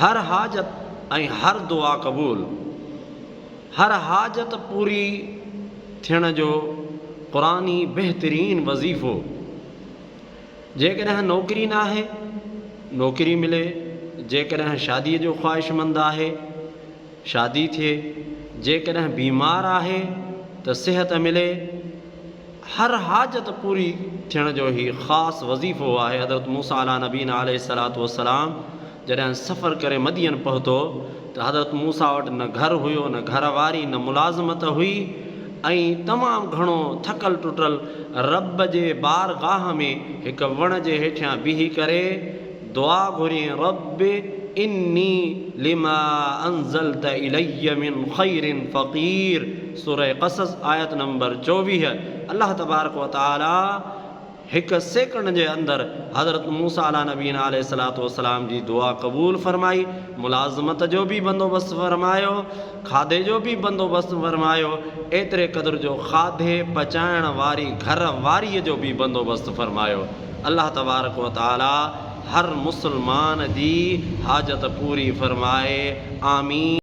हर हाजत ऐं हर दुआ क़बूल, हर हाजत पूरी थियण जो क़ुरानी बहितरीन वज़ीफ़ो। जेकॾहिं नौकिरी न आहे, नौकिरी मिले। जेकॾहिं शादीअ जो ख़्वाहिशमंद आहे, शादी थिए। जेकॾहिं बीमार आहे त सिहत मिले। हर हाजत पूरी थियण जो ई ख़ासि वज़ीफ़ो आहे। हज़रत मूसा अला नबीना अलैहिस्सलातु वस्सलाम जॾहिं सफ़र करे मदीन पहुतो त हज़रत मूसा वटि न घर हुयो, न घरवारी, न मुलाज़मत हुई ऐं तमामु घणो थकल टुटल रब जे बारगाह में हिकु वण जे हेठियां बीही करे दुआ घुरी, रब इन्नी लिमा अंज़लत इलैय मिन ख़ैरिन फ़क़ीर। सूरह क़सस आयत नंबर 24। अल्लाह तबारक व तआला हिकु सेकंड जे अंदरि हज़रत मूसा अला नबीना अलैहिस्सलातु वस्सलाम जी दुआ क़बूल फ़रमाई। मुलाज़मत जो बि बंदोबस्तु फ़रमायो, खाधे जो बि बंदोबस्तु फ़रमायो, एतिरे क़दुरु जो खाधे पचाइण वारी घर वारीअ जो बि बंदोबस्तु फ़रमायो। अल्लाह तबारक व तआला हर मुस्लमान जी हाजत पूरी फ़रमाए। आमीन।